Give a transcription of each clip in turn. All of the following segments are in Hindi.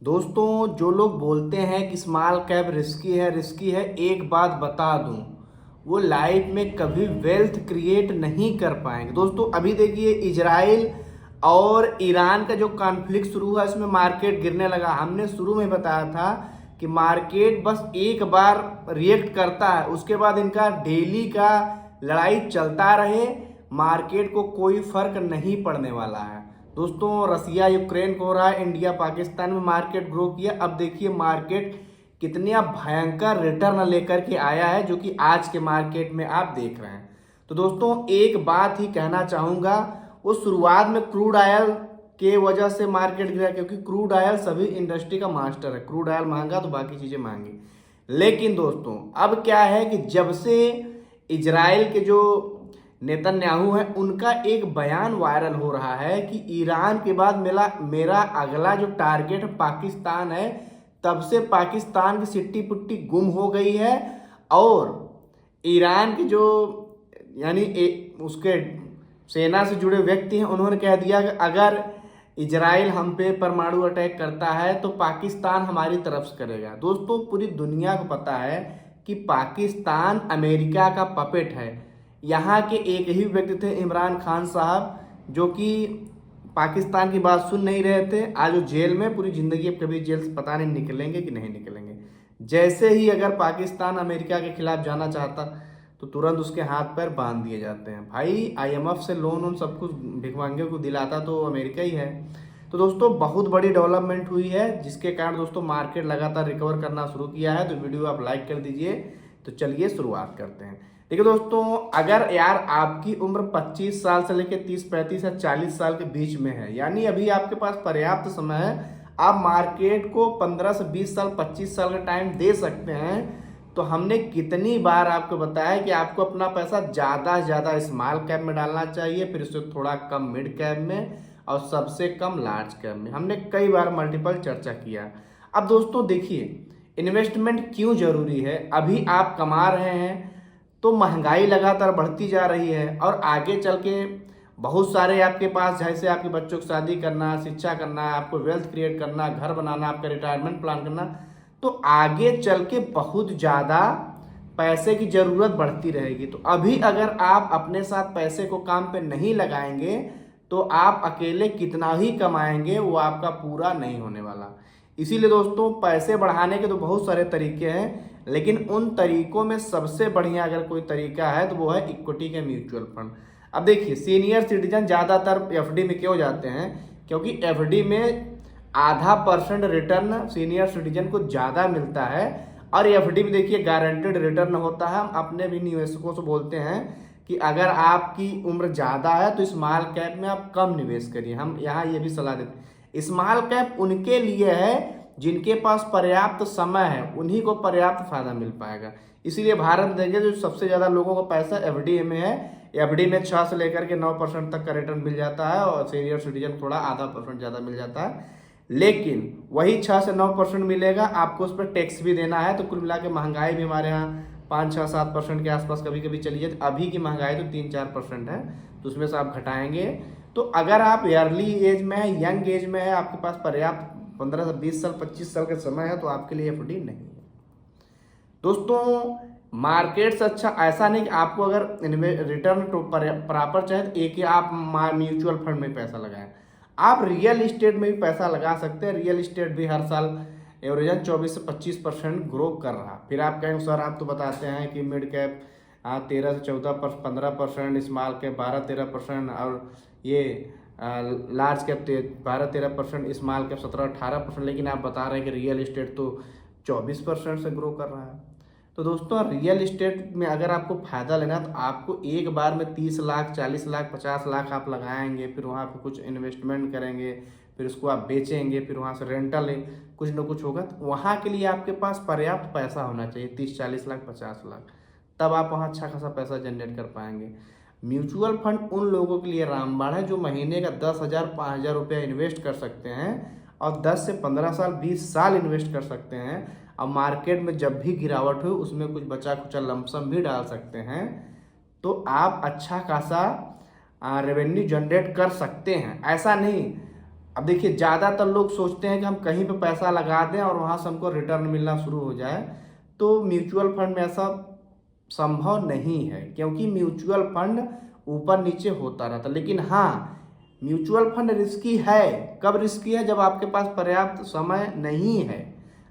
दोस्तों, जो लोग बोलते हैं कि स्मॉल कैप रिस्की है, एक बात बता दूं, वो लाइफ में कभी वेल्थ क्रिएट नहीं कर पाएंगे। दोस्तों, अभी देखिए इजराइल और ईरान का जो कॉन्फ्लिक्ट शुरू हुआ, इसमें मार्केट गिरने लगा। हमने शुरू में बताया था कि मार्केट बस एक बार रिएक्ट करता है, उसके बाद इनका डेली का लड़ाई चलता रहे, मार्केट को कोई फर्क नहीं पड़ने वाला है। दोस्तों, रसिया यूक्रेन को हो रहा है, इंडिया पाकिस्तान में मार्केट ग्रो किया। अब देखिए मार्केट कितनी भयंकर रिटर्न लेकर के आया है, जो कि आज के मार्केट में आप देख रहे हैं। तो दोस्तों, एक बात ही कहना चाहूंगा, वो शुरुआत में क्रूड ऑयल के वजह से मार्केट गिरा, क्योंकि क्रूड ऑयल सभी इंडस्ट्री का मास्टर है। क्रूड ऑयल महंगा तो बाकी चीजें महंगी। लेकिन दोस्तों, अब क्या है कि जब से इजराइल के जो नेतन्याहू है, उनका एक बयान वायरल हो रहा है कि ईरान के बाद मेरा अगला जो टारगेट पाकिस्तान है, तब से पाकिस्तान की सिट्टी पुट्टी गुम हो गई है। और ईरान के जो उसके सेना से जुड़े व्यक्ति हैं, उन्होंने कह दिया कि अगर इजराइल हम पे परमाणु अटैक करता है तो पाकिस्तान हमारी तरफ से करेगा। दोस्तों, पूरी दुनिया को पता है कि पाकिस्तान अमेरिका का पपेट है। यहाँ के एक ही व्यक्ति थे, इमरान खान साहब, जो कि पाकिस्तान की बात सुन नहीं रहे थे। आज वो जेल में, पूरी जिंदगी अब कभी जेल से पता नहीं निकलेंगे कि नहीं निकलेंगे। जैसे ही अगर पाकिस्तान अमेरिका के खिलाफ जाना चाहता तो तुरंत उसके हाथ पैर बांध दिए जाते हैं। भाई, आईएमएफ से लोन उन सब कुछ भिखमंगे को दिलाता तो अमेरिका ही है। तो दोस्तों, बहुत बड़ी डेवलपमेंट हुई है, जिसके कारण दोस्तों मार्केट लगातार रिकवर करना शुरू किया है। तो वीडियो आप लाइक कर दीजिए। तो चलिए शुरुआत करते हैं। देखिए दोस्तों, अगर यार आपकी उम्र 25 साल से लेकर 30, 35 या 40 साल के बीच में है, यानी अभी आपके पास पर्याप्त समय है, आप मार्केट को 15 से 20 साल, 25 साल का टाइम दे सकते हैं। तो हमने कितनी बार आपको बताया कि आपको अपना पैसा ज़्यादा से ज़्यादा स्मॉल कैप में डालना चाहिए, फिर उससे थोड़ा कम मिड कैप में, और सबसे कम लार्ज कैप में। हमने कई बार मल्टीपल चर्चा किया। अब दोस्तों देखिए, इन्वेस्टमेंट क्यों जरूरी है। अभी आप कमा रहे हैं तो महंगाई लगातार बढ़ती जा रही है, और आगे चल के बहुत सारे आपके पास, जैसे आपके बच्चों की शादी करना, शिक्षा करना, आपको वेल्थ क्रिएट करना, घर बनाना, आपका रिटायरमेंट प्लान करना, तो आगे चल के बहुत ज़्यादा पैसे की ज़रूरत बढ़ती रहेगी। तो अभी अगर आप अपने साथ पैसे को काम पे नहीं लगाएंगे तो आप अकेले कितना ही कमाएंगे, वो आपका पूरा नहीं होने वाला। इसीलिए दोस्तों, पैसे बढ़ाने के तो बहुत सारे तरीके हैं, लेकिन उन तरीकों में सबसे बढ़िया अगर कोई तरीका है तो वो है इक्विटी के म्यूचुअल फंड। अब देखिए, सीनियर सिटीजन ज़्यादातर एफडी में क्यों जाते हैं, क्योंकि एफडी में ½ % रिटर्न सीनियर सिटीजन को ज़्यादा मिलता है। और एफडी में देखिए गारंटेड रिटर्न होता है। हम अपने भी निवेशकों से बोलते हैं कि अगर आपकी उम्र ज़्यादा है तो स्मॉल कैप में आप कम निवेश करिए। हम यहाँ ये भी सलाह देते हैं, स्मॉल कैप उनके लिए है जिनके पास पर्याप्त समय है, उन्हीं को पर्याप्त फायदा मिल पाएगा। इसीलिए भारत में देखिए, जो सबसे ज़्यादा लोगों का पैसा एफडी में है, एफडी में 6 से लेकर के 9% तक का रिटर्न मिल जाता है, और सीनियर सिटीजन थोड़ा ½ % ज़्यादा मिल जाता है। लेकिन वही 6 से 9% मिलेगा, आपको उस पर टैक्स भी देना है। तो कुल मिला के महंगाई भी हमारे यहाँ 5, 6, 7% के आसपास कभी कभी चली जाती। अभी की महंगाई तो 3, 4% है, तो उसमें से आप घटाएंगे। तो अगर आप अर्ली एज में है, यंग एज में है, आपके पास पर्याप्त 15 से 20 साल, 25 साल का समय है, तो आपके लिए एफडी नहीं है। दोस्तों, मार्केट से अच्छा ऐसा नहीं कि आपको अगर रिटर्न प्रॉपर चाहिए तो एक ही आप म्यूचुअल फंड में पैसा लगाएं। आप रियल इस्टेट में भी पैसा लगा सकते हैं। रियल इस्टेट भी हर साल एवरेजन 24 से 25% ग्रो कर रहा। फिर आप कहेंगे सर, आप तो बताते हैं कि मिड कैप 13 से 14%, 15%, स्मॉल कैप 12-13%, और ये लार्ज कैप 12-13%, स्मॉल कैप 17-18%, लेकिन आप बता रहे हैं कि रियल इस्टेट तो 24% से ग्रो कर रहा है। तो दोस्तों, रियल इस्टेट में अगर आपको फायदा लेना है तो आपको एक बार में 30 लाख, 40 लाख, 50 लाख आप लगाएंगे, फिर वहाँ पे कुछ इन्वेस्टमेंट करेंगे, फिर उसको आप बेचेंगे, फिर वहाँ से रेंटल कुछ ना कुछ होगा। तो वहाँ के लिए आपके पास पर्याप्त पैसा होना चाहिए, 30-40 लाख, 50 लाख, तब आप वहाँ अच्छा खासा पैसा जनरेट कर पाएंगे। म्यूचुअल फंड उन लोगों के लिए रामबाण है जो महीने का 10,000, 5,000 रुपया इन्वेस्ट कर सकते हैं, और 10 से 15 साल, 20 साल इन्वेस्ट कर सकते हैं। अब मार्केट में जब भी गिरावट हो, उसमें कुछ बचा खुचा लमसम भी डाल सकते हैं, तो आप अच्छा खासा रेवेन्यू जनरेट कर सकते हैं। ऐसा नहीं अब देखिए ज़्यादातर लोग सोचते हैं कि हम कहीं पे पैसा लगा दें और वहाँ से हमको रिटर्न मिलना शुरू हो जाए, तो म्यूचुअल फंड में ऐसा संभव नहीं है, क्योंकि म्यूचुअल फंड ऊपर नीचे होता रहता। लेकिन हाँ, म्यूचुअल फंड रिस्की है। कब रिस्की है? जब आपके पास पर्याप्त समय नहीं है।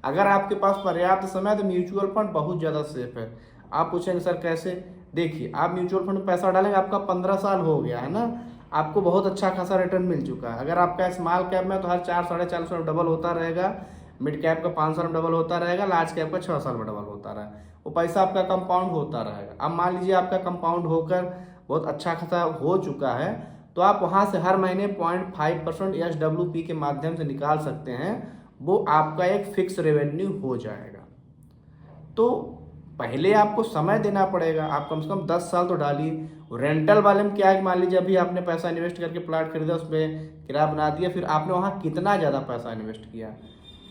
अगर आपके पास पर्याप्त समय है तो म्यूचुअल फंड बहुत ज़्यादा सेफ है। आप पूछेंगे सर कैसे? देखिए, आप म्यूचुअल फंड में पैसा डालेंगे, आपका 15 साल हो गया है ना, आपको बहुत अच्छा खासा रिटर्न मिल चुका है। अगर आपका स्मॉल कैप में तो हर 4-4.5 साल में डबल होता रहेगा, मिड कैप का 5 साल में डबल होता रहेगा, लार्ज कैप का 6 साल में डबल होता रहेगा। वो पैसा आपका कंपाउंड होता रहेगा। अब मान लीजिए आपका कंपाउंड होकर बहुत अच्छा खासा हो चुका है, तो आप वहाँ से हर महीने 0.5% SWP के माध्यम से निकाल सकते हैं। वो आपका एक फिक्स रेवेन्यू हो जाएगा। तो पहले आपको समय देना पड़ेगा। आप कम से कम 10 साल तो डालिए। रेंटल वाले में क्या है कि मान लीजिए अभी आपने पैसा इन्वेस्ट करके प्लाट खरीदा, उस पर किराया बना दिया, फिर आपने वहाँ कितना ज़्यादा पैसा इन्वेस्ट किया,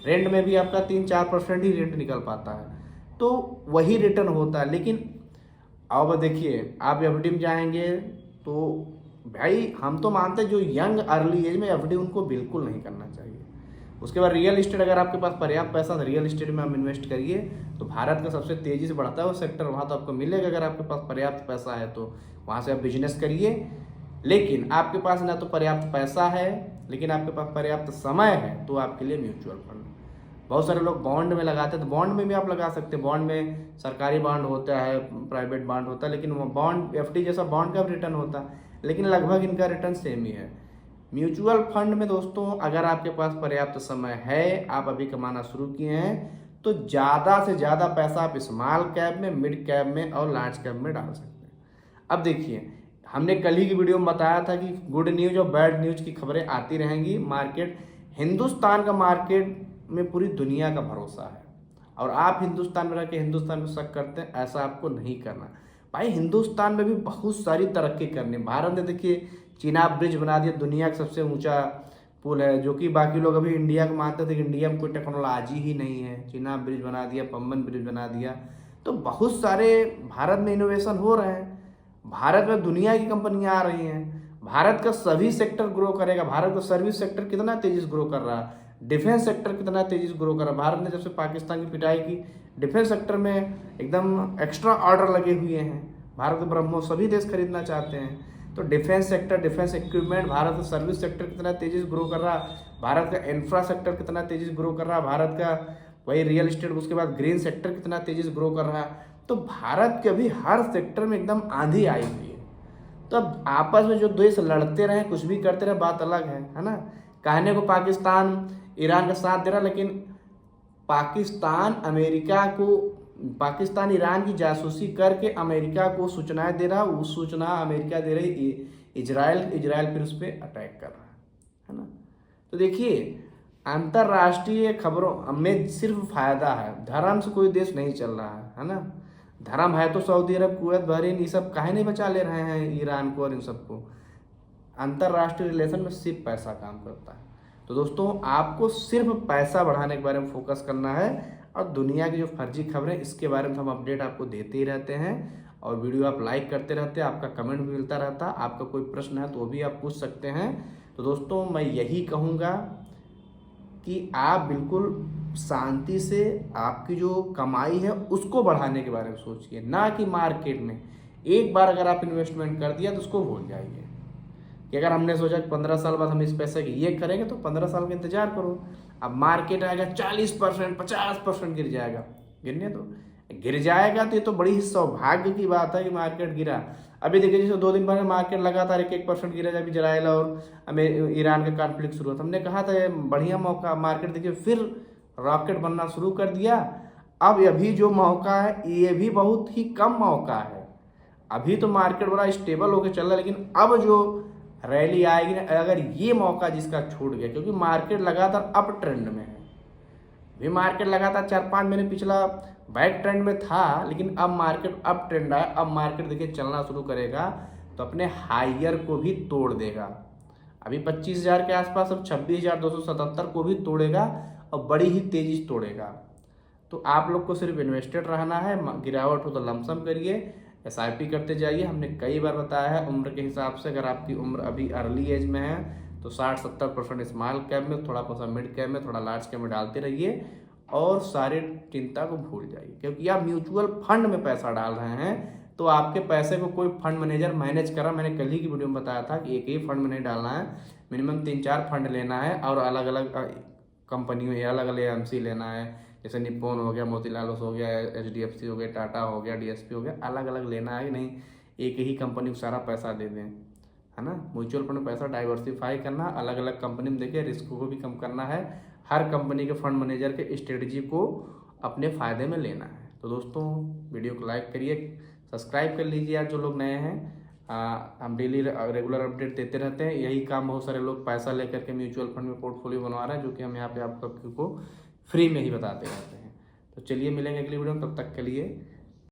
रेंट में भी आपका 3-4% ही रेंट निकल पाता है, तो वही रिटर्न होता है। लेकिन अब देखिए, आप एफडी में जाएंगे तो भाई हम तो मानते हैं जो यंग अर्ली एज में एफडी उनको बिल्कुल नहीं करना चाहिए। उसके बाद रियल इस्टेट, अगर आपके पास पर्याप्त पैसा तो रियल इस्टेट में आप इन्वेस्ट करिए, तो भारत का सबसे तेज़ी से बढ़ता है वो सेक्टर, वहाँ तो आपको मिलेगा। अगर आपके पास पर्याप्त पैसा है तो वहाँ से आप बिजनेस करिए। लेकिन आपके पास ना तो पर्याप्त पैसा है, लेकिन आपके पास पर्याप्त समय है, तो आपके लिए म्यूचुअल फंड। बहुत सारे लोग बॉन्ड में लगाते हैं, तो बॉन्ड में भी आप लगा सकते हैं। बॉन्ड में सरकारी बॉन्ड होता है, प्राइवेट बॉन्ड होता है, लेकिन वो बॉन्ड एफडी जैसा बॉन्ड का भी रिटर्न होता है, लेकिन लगभग इनका रिटर्न सेम ही है। म्यूचुअल फंड में दोस्तों अगर आपके पास पर्याप्त समय है, आप अभी कमाना शुरू किए हैं, तो ज़्यादा से ज़्यादा पैसा आप स्मॉल कैप में, मिड कैप में और लार्ज कैप में डाल सकते हैं। अब देखिए, हमने कल ही की वीडियो में बताया था कि गुड न्यूज और बैड न्यूज की खबरें आती रहेंगी। मार्केट, हिंदुस्तान का मार्केट में पूरी दुनिया का भरोसा है, और आप हिंदुस्तान में रह के हिंदुस्तान में शक करते हैं, ऐसा आपको नहीं करना। भाई हिंदुस्तान में भी बहुत सारी तरक्की करनी। भारत ने देखिए चिनाब ब्रिज बना दिया, दुनिया का सबसे ऊंचा पुल है, जो कि बाकी लोग अभी इंडिया को मानते थे कि इंडिया में कोई टेक्नोलॉजी ही नहीं है। चिनाब ब्रिज बना दिया, पंबन ब्रिज बना दिया, तो बहुत सारे भारत में इनोवेशन हो रहे हैं। भारत में दुनिया की कंपनियां आ रही हैं। भारत का सभी सेक्टर ग्रो करेगा। भारत का सर्विस सेक्टर कितना तेजी से ग्रो कर रहा है, डिफेंस सेक्टर कितना तेजी से ग्रो कर रहा है। भारत ने जब से पाकिस्तान की पिटाई की, डिफेंस सेक्टर में एकदम एक्स्ट्रा ऑर्डर लगे हुए हैं। भारत ब्रह्मोस सभी देश खरीदना चाहते हैं, तो defence sector, defence equipment, Bharat का सर्विस सेक्टर कितना तेजी से ग्रो कर रहा है, भारत का इंफ्रा सेक्टर कितना तेजी से ग्रो कर रहा है, भारत का वही रियल इस्टेट, उसके बाद ग्रीन सेक्टर कितना तेजी से ग्रो कर रहा है। तो भारत के अभी हर सेक्टर में एकदम आंधी आई हुई है। तो अब आपस में जो देश लड़ते रहे, कुछ भी करते रहे, बात अलग है ना। कहने को पाकिस्तान ईरान का साथ दे रहा, लेकिन पाकिस्तान ईरान की जासूसी करके अमेरिका को सूचनाएं दे रहा, वो सूचना अमेरिका दे रही इजराइल फिर उस पर अटैक कर रहा है ना। तो देखिए, अंतर्राष्ट्रीय खबरों में सिर्फ फायदा है, धर्म से कोई देश नहीं चल रहा है ना। धर्म है तो सऊदी अरब, कुवैत, बहरीन, ये सब काहे नहीं बचा ले रहे हैं ईरान को और इन सबको। अंतर्राष्ट्रीय रिलेशन में सिर्फ पैसा काम करता है। तो दोस्तों आपको सिर्फ पैसा बढ़ाने के बारे में फोकस करना है, और दुनिया की जो फर्जी खबरें इसके बारे में हम अपडेट आपको देते ही रहते हैं, और वीडियो आप लाइक करते रहते हैं, आपका कमेंट भी मिलता रहता है। आपका कोई प्रश्न है तो वो भी आप पूछ सकते हैं। तो दोस्तों मैं यही कहूँगा कि आप बिल्कुल शांति से आपकी जो कमाई है उसको बढ़ाने के बारे में सोचिए, ना कि मार्केट में एक बार अगर आप इन्वेस्टमेंट कर दिया तो उसको भूल जाइए। कि अगर हमने सोचा कि 15 साल बाद हम इस पैसे की ये करेंगे, तो 15 साल का इंतजार करो। अब मार्केट आएगा 40%, 50% गिर जाएगा, गिरने दो। गिर जाएगा तो ये तो बड़ी ही सौभाग्य की बात है कि मार्केट गिरा। अभी देखिए, जैसे 2 दिन पहले मार्केट लगातार 1% गिरा, जब इजराइल और ईरान का कॉन्फ्लिक्ट शुरू हुआ, हमने कहा था ये बढ़िया मौका। मार्केट देखिए फिर रॉकेट बनना शुरू कर दिया। अब अभी जो मौका है ये भी बहुत ही कम मौका है। अभी तो मार्केट बड़ा स्टेबल होकर चल रहा है, लेकिन अब जो रैली आएगी ना, अगर ये मौका जिसका छूट गया, क्योंकि मार्केट लगातार अप ट्रेंड में है। भी मार्केट लगातार 4-5 महीने पिछला बैक ट्रेंड में था, लेकिन अब मार्केट अप ट्रेंड आया। अब मार्केट देखिए चलना शुरू करेगा तो अपने हाइयर को भी तोड़ देगा। अभी 25,000 के आसपास, अब 26,277 को भी तोड़ेगा, और बड़ी ही तेजी से तोड़ेगा। तो आप लोग को सिर्फ इन्वेस्टेड रहना है। गिरावट हो तो लमसम करिए, SIP करते जाइए। हमने कई बार बताया है, उम्र के हिसाब से अगर आपकी उम्र अभी अर्ली एज में है तो 60-70% स्मॉल कैप में, थोड़ा पैसा मिड कैप में, थोड़ा लार्ज कैप में डालते रहिए और सारे चिंता को भूल जाइए। क्योंकि आप म्यूचुअल फंड में पैसा डाल रहे हैं तो आपके पैसे को कोई फंड मैनेजर मैनेज करा। मैंने कल ही की वीडियो में बताया था कि एक ही फंड में नहीं डालना है, मिनिमम 3-4 फंड लेना है और अलग अलग कंपनियों या अलग अलग एमसी लेना है। जैसे निप्पॉन हो गया, मोतीलाल ओस हो गया, HDFC हो गया, टाटा हो गया, DSP हो गया, अलग अलग लेना है कि नहीं एक ही कंपनी को सारा पैसा दे दें, है ना। म्यूचुअल फंड में पैसा डाइवर्सिफाई करना, अलग अलग कंपनी में देखिए रिस्क को भी कम करना है, हर कंपनी के फंड मैनेजर के स्ट्रेटजी को अपने फ़ायदे में लेना है। तो दोस्तों वीडियो को लाइक करिए, सब्सक्राइब कर लीजिए यार जो लोग नए हैं। हम डेली रेगुलर अपडेट देते रहते हैं, यही काम बहुत सारे लोग पैसा लेकर के म्यूचुअल फंड में पोर्टफोलियो बनवा रहे हैं, जो कि हम यहाँ पे आपको फ्री में ही बताते रहते हैं। तो चलिए मिलेंगे अगली वीडियो में, तब तक के लिए